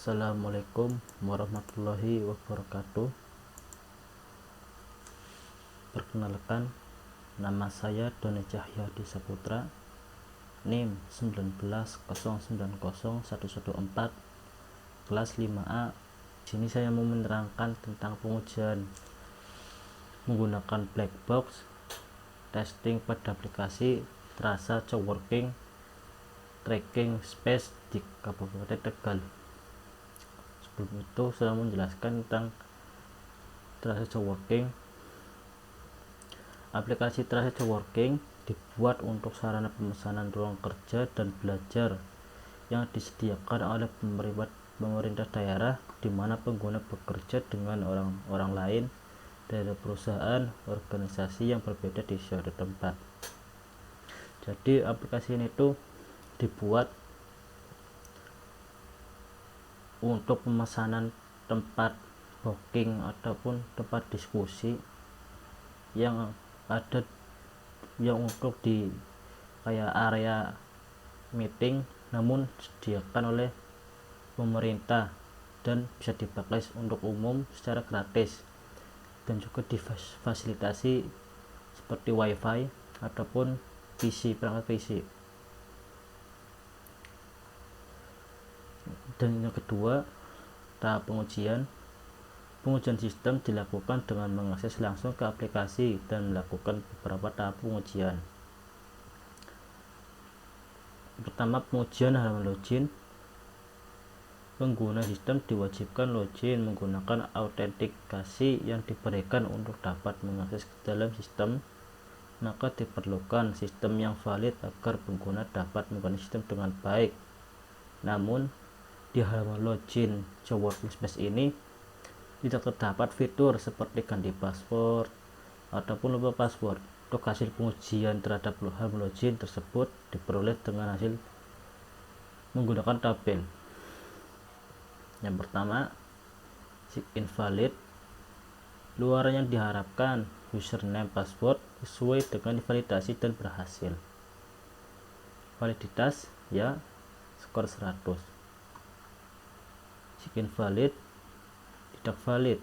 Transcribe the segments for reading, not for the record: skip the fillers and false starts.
Assalamualaikum warahmatullahi wabarakatuh. Perkenalkan, nama saya Doni Cahyadi Saputra, NIM 190901114, kelas 5A. Di sini saya mau menerangkan tentang pengujian menggunakan black box, testing pada aplikasi Terasa Coworking Tracking Space di Kabupaten Tegal. Sebelum itu saya menjelaskan tentang Terasa Coworking. Aplikasi Terasa Coworking dibuat untuk sarana pemesanan ruang kerja dan belajar yang disediakan oleh pemerintah daerah, di mana pengguna bekerja dengan orang lain dari perusahaan organisasi yang berbeda di suatu tempat. Jadi aplikasi ini tuh dibuat untuk pemesanan tempat booking ataupun tempat diskusi yang ada yang untuk di kayak area meeting, namun disediakan oleh pemerintah dan bisa dipakai untuk umum secara gratis, dan juga difasilitasi seperti wifi ataupun perangkat PC. Dan yang kedua, tahap pengujian sistem dilakukan dengan mengakses langsung ke aplikasi dan melakukan beberapa tahap pengujian. Pertama, pengujian halaman login. Pengguna sistem diwajibkan login menggunakan autentikasi yang diberikan untuk dapat mengakses ke dalam sistem. Maka diperlukan sistem yang valid agar pengguna dapat menggunakan sistem dengan baik. Namun di halaman login Coworking Space ini tidak terdapat fitur seperti ganti password ataupun lupa password. Untuk hasil pengujian terhadap halaman login tersebut diperoleh dengan hasil menggunakan tabel. Yang pertama, invalid. Luaran yang diharapkan username password sesuai dengan validasi dan berhasil. Validitas ya skor 100. Invalid, tidak valid.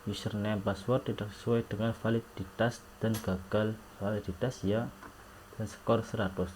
Username password tidak sesuai dengan validitas dan gagal validitas ya, dan skor 100.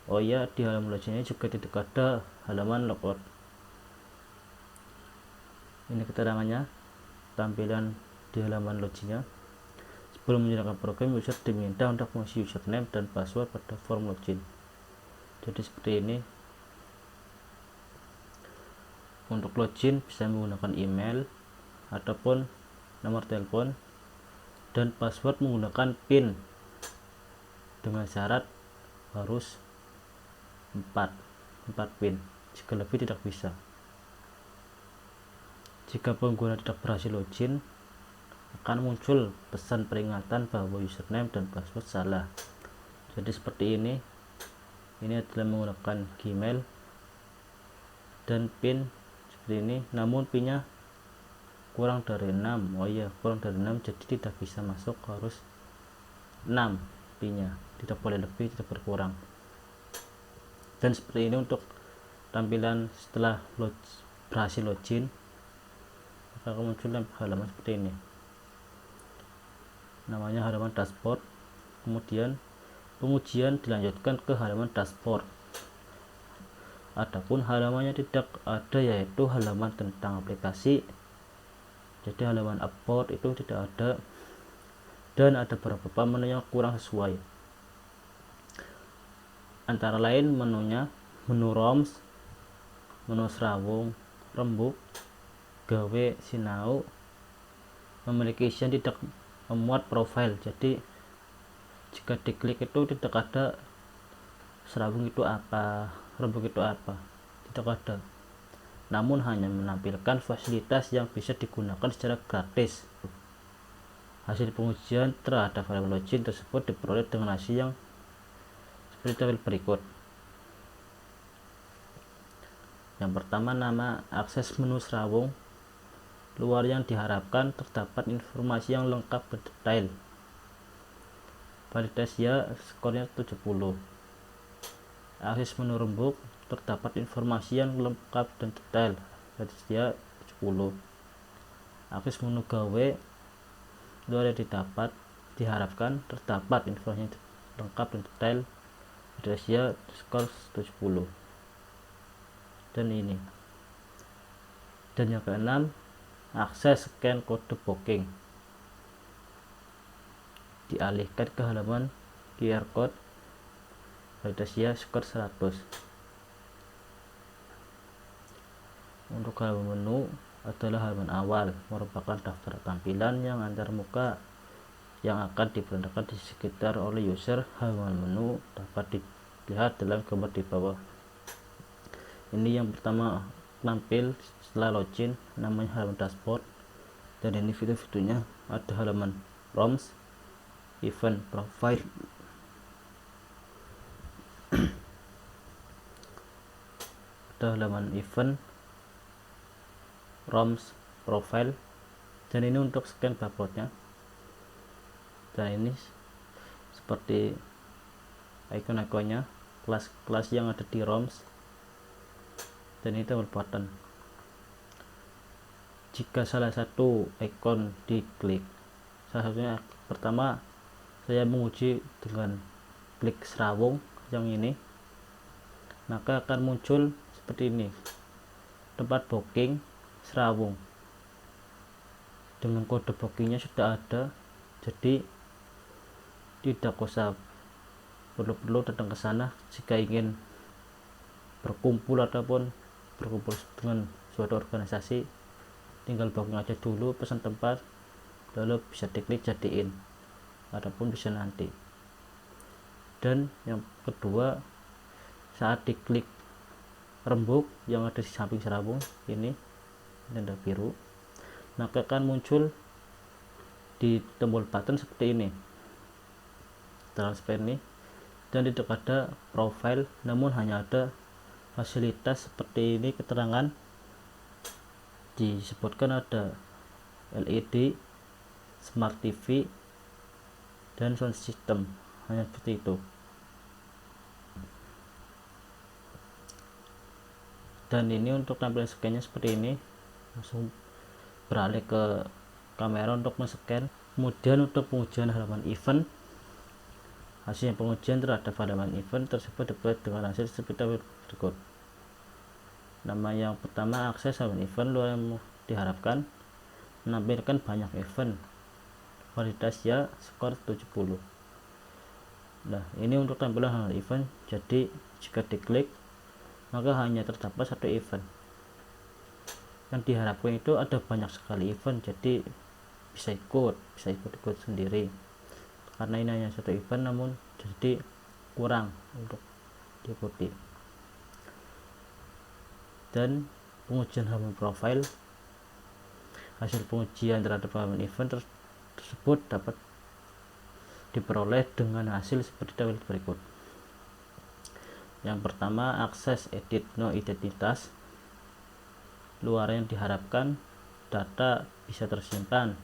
Oh ya, di halaman login ini juga tidak ada halaman logout. Ini keterangannya, tampilan di halaman loginnya. Sebelum menyalakan program, user diminta untuk mengisi username dan password pada form login. Jadi seperti ini. Untuk login bisa menggunakan email ataupun nomor telepon, dan password menggunakan PIN dengan syarat harus 4 PIN. Jika lebih tidak bisa. Jika pengguna tidak berhasil login, akan muncul pesan peringatan bahwa username dan password salah. Jadi seperti ini. Ini adalah menggunakan Gmail dan PIN seperti ini, namun PIN-nya kurang dari 6. Oh iya, kurang dari 6, jadi tidak bisa masuk, harus 6 PIN-nya, tidak boleh lebih, tidak berkurang. Dan seperti ini untuk tampilan setelah berhasil login, maka akan muncul halaman seperti ini, namanya halaman dashboard. Kemudian pengujian dilanjutkan ke halaman dashboard. Adapun halamannya tidak ada, yaitu halaman tentang aplikasi. Jadi halaman about itu tidak ada, dan ada beberapa menu yang kurang sesuai. Antara lain menunya, menu ROMS, menu serawung, rembuk, gawe, sinau, memiliki isian tidak memuat profil. Jadi jika diklik itu tidak ada serawung itu apa, rembuk itu apa, tidak ada, namun hanya menampilkan fasilitas yang bisa digunakan secara gratis. Hasil pengujian terhadap halaman login tersebut diperoleh dengan hasil yang seperti tabel berikut. Yang pertama, nama, akses menu serawung. Luar yang diharapkan, terdapat informasi yang lengkap dan detail. Validitas ya, skornya 70. Akses menu rembuk, terdapat informasi yang lengkap dan detail. Tersedia 10. Akses menu gawe luar yang diharapkan terdapat informasi yang lengkap dan detail. Tersedia skor 70. Dan ini. Dan yang keenam, akses scan kode booking. Dialihkan ke halaman QR code. Tersedia skor 100. Untuk halaman menu adalah halaman awal, merupakan daftar tampilan yang antarmuka yang akan diperlihatkan di sekitar oleh user. Halaman menu dapat dilihat dalam gambar di bawah. Ini yang pertama tampil setelah login, namanya halaman dashboard. Dan ini fitur-fiturnya, ada halaman ROMs, event profile, ada halaman event, ROMs, profile, dan ini untuk scan barcode-nya. Dan ini seperti icon-iconnya, kelas-kelas yang ada di ROMs, dan ini tombol button. Jika salah satu icon diklik, salah satunya pertama saya menguji dengan klik serawung yang ini, maka akan muncul seperti ini, tempat booking serawung dengan kode bookingnya sudah ada, jadi tidak usah perlu datang ke sana jika ingin berkumpul ataupun berkumpul dengan suatu organisasi. Tinggal booking aja dulu, pesan tempat, lalu bisa diklik jadiin ataupun bisa nanti. Dan yang kedua, saat diklik rembuk yang ada di samping serawung ini, tanda biru, maka akan muncul di tombol button seperti ini, transfer ini, dan tidak ada profile, namun hanya ada fasilitas seperti ini. Keterangan disebutkan ada LED, Smart TV, dan sound system, hanya seperti itu. Dan ini untuk tampilan scan-nya seperti ini. Langsung beralih ke kamera untuk men-scan. Kemudian untuk pengujian halaman event, hasil pengujian terhadap halaman event tersebut dibuat dengan hasil seperti berikut. Nama yang pertama, akses halaman event luar yang diharapkan, menampilkan banyak event, validitas ya skor 70. Nah, ini untuk tampilan halaman event. Jadi jika diklik maka hanya terdapat satu event. Yang diharapkan itu ada banyak sekali event, jadi bisa ikut sendiri. Karena ini hanya satu event, namun jadi kurang untuk diikuti. Dan pengujian halaman profile, hasil pengujian terhadap halaman event tersebut dapat diperoleh dengan hasil seperti berikut. Yang pertama, akses edit no identitas, luar yang diharapkan, data bisa tersimpan,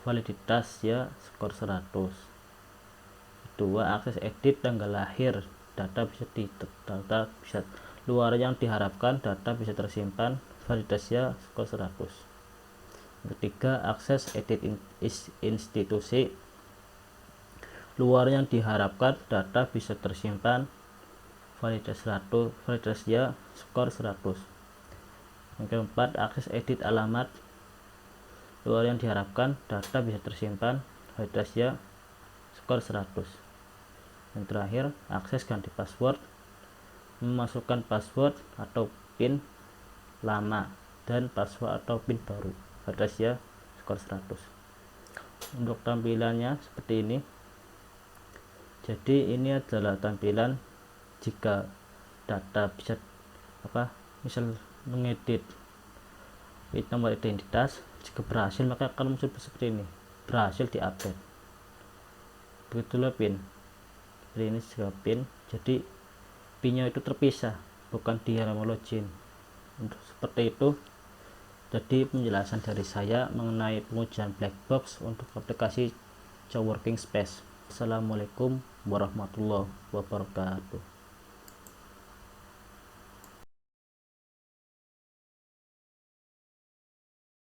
validitas ya skor 100. Kedua, akses edit tanggal lahir, data bisa luar yang diharapkan, data bisa tersimpan, validitas ya skor 100. Ketiga, akses edit institusi, luar yang diharapkan, data bisa tersimpan, validitas ya skor 100. Yang keempat, akses edit alamat, luar yang diharapkan, data bisa tersimpan, validitas ya skor 100. Yang terakhir, akses ganti password, memasukkan password atau PIN lama dan password atau PIN baru, validitas ya skor 100. Untuk tampilannya seperti ini. Jadi ini adalah tampilan jika data bisa misal mengedit nomor identitas. Jika berhasil maka akan muncul seperti ini, berhasil diupdate. Begitulah PIN. Seperti ini juga PIN. Jadi PIN-nya itu terpisah, bukan di halaman login. Untuk seperti itu. Jadi penjelasan dari saya mengenai pengujian black box untuk aplikasi coworking space. Assalamualaikum warahmatullahi wabarakatuh.